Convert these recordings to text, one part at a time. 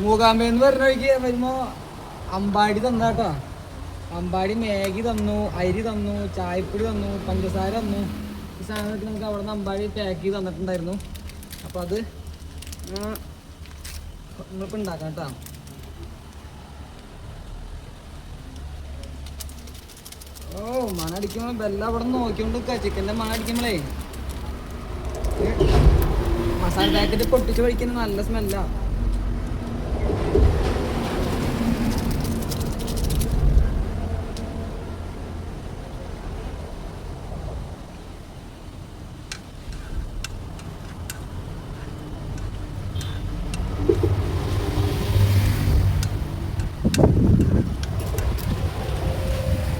മൂകാമ്പയെന്ന് പറഞ്ഞ വഴിക്ക് വരുമ്പോ അമ്പാടി തന്നാട്ടോ. അമ്പാടി മാഗി തന്നു, അരി തന്നു, ചായപ്പൊടി തന്നു, പഞ്ചസാര തന്നു. ഈ സാധനമൊക്കെ നമുക്ക് അവിടെ നിന്ന് അമ്പാടി പാക്ക് ചെയ്ത് തന്നിട്ടുണ്ടായിരുന്നു. അപ്പോൾ അത് നമ്മളിപ്പോൾ ഉണ്ടാക്കാം കേട്ടോ. ഓ മണ അടിക്കുമ്പോൾ ബെല്ല അവിടെ നിന്ന് നോക്കിക്കൊണ്ട് ചിക്കൻ്റെ മണ അടിക്കുമ്പോഴേ മസാല പാക്കറ്റ് പൊട്ടിച്ച് കഴിക്കുന്ന നല്ല സ്മെല്ലാണ്.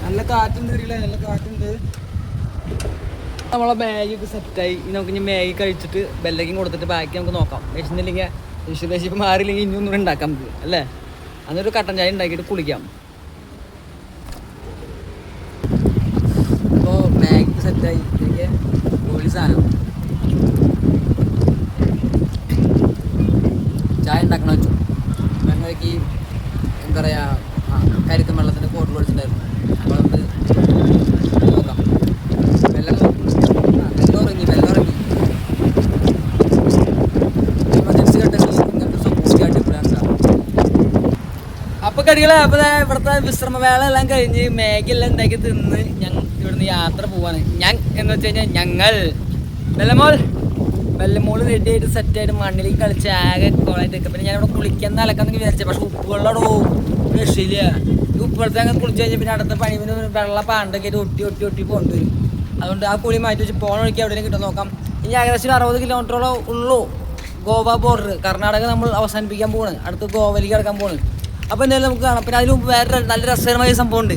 നല്ല കാറ്റുണ്ട്, നല്ല കാറ്റുണ്ട്. നമ്മളെ മാഗിയൊക്കെ സെറ്റായി. ഇനി നമുക്ക് ഇനി മാഗി കഴിച്ചിട്ട് ബെല്ലക്കും കൊടുത്തിട്ട് ബാക്കി നമുക്ക് നോക്കാം. വിശന്നില്ലെങ്കിൽ വിഷുദേശി ഇപ്പം മാറിയില്ലെങ്കിൽ ഇനി ഒന്നും ഉണ്ടാക്കാം നമുക്ക് അല്ലേ. അന്നൊരു കട്ടൻ ചായ ഉണ്ടാക്കിയിട്ട് കുളിക്കാം. അപ്പോൾ മാഗി സെറ്റായി. എനിക്ക് ജോലി സാധനം ചായ ഉണ്ടാക്കണം വെച്ചു. ഞങ്ങൾക്ക് എന്താ പറയുക കരിക്കും വെള്ളത്തിൻ്റെ കോട്ടിൽ ഒഴിച്ചിട്ടുണ്ടായിരുന്നു. അപ്പോൾ അത് നോക്കാം. വെള്ളം ഉറങ്ങി എമർജൻസി ഘട്ടങ്ങളിൽ ഇങ്ങനത്തെ സപ്പോർട്ട് ആയിട്ട്. അപ്പോൾ കടികളെ അപ്പോൾ ഇവിടുത്തെ വിശ്രമവേള എല്ലാം കഴിഞ്ഞ് മാഗി എല്ലാം ഉണ്ടാക്കി തിന്ന് ഇവിടുന്ന് യാത്ര പോവാണ്. ഞാൻ എന്ന് വെച്ച് കഴിഞ്ഞാൽ ഞങ്ങൾ വെല്ലമോൾ റെഡി ആയിട്ട് സെറ്റായിട്ട് മണ്ണിലേക്ക് കളിച്ച് ആകെ കോളായിട്ടൊക്കെ. പിന്നെ ഞാനിവിടെ കുളിക്കുന്ന അലക്കാന്നൊക്കെ വിചാരിച്ചത്. പക്ഷെ ഉപ്പ് വെള്ളമോ രക്ഷയില്ല. ഈ ഉപ്പ് വെള്ളത്തിൽ അങ്ങനെ കുളിച്ച് കഴിഞ്ഞാൽ പിന്നെ അടുത്ത പണി പിന്നെ വെള്ള പാണ്ടൊക്കെ ആയിട്ട് ഒട്ടി കൊണ്ടുവരും. അതുകൊണ്ട് ആ കുളി മാറ്റി വെച്ച് പോണ വഴിക്ക് എവിടെയും കിട്ടാൻ നോക്കാം. ഇനി ഏകദേശം 60 കിലോമീറ്ററോളം ഉള്ളൂ ഗോവ ബോർഡർ. കർണാടക നമ്മൾ അവസാനിപ്പിക്കാൻ പോവാണ്. അടുത്ത് ഗോവയിലേക്ക് കിടക്കാൻ പോവാണ്. അപ്പോൾ എന്തായാലും നമുക്ക് കാണാം. പിന്നെ അതിന് മുമ്പ് വേറെ നല്ല രസകരമായ സംഭവമുണ്ട്.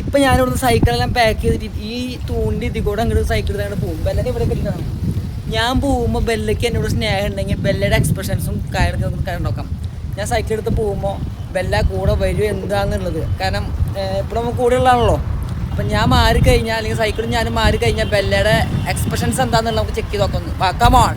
ഇപ്പം ഞാനിവിടുന്ന് സൈക്കിളെല്ലാം പാക്ക് ചെയ്തിട്ട് ഈ തൂണ്ടി ഇതിൽ കൂടെ അങ്ങോട്ട് സൈക്കിൾ അങ്ങോട്ട് പോകും. ബെല്ലനെ ഇവിടെ കിട്ടിയിട്ടാണ്. ഞാൻ പോകുമ്പോൾ ബെല്ലയ്ക്ക് എന്നോട് സ്നേഹം ഉണ്ടെങ്കിൽ ബെല്ലയുടെ എക്സ്പ്രഷൻസും കാര്യങ്ങളൊക്കെ നോക്കാം. ഞാൻ സൈക്കിൾ എടുത്ത് പോകുമ്പോൾ ബെല്ല കൂടെ വരും എന്താണെന്നുള്ളത്. കാരണം ഇപ്പോൾ നമുക്ക് കൂടെ ഉള്ളതാണല്ലോ. അപ്പം ഞാൻ മാറിക്കഴിഞ്ഞാൽ അല്ലെങ്കിൽ സൈക്കിളിൽ ഞാൻ മാറിക്കഴിഞ്ഞാൽ ബെല്ലയുടെ എക്സ്പ്രഷൻസ് എന്താണെന്നുള്ളത് നമുക്ക് ചെക്ക് ചെയ്ത് നോക്കാം. കമോൺ.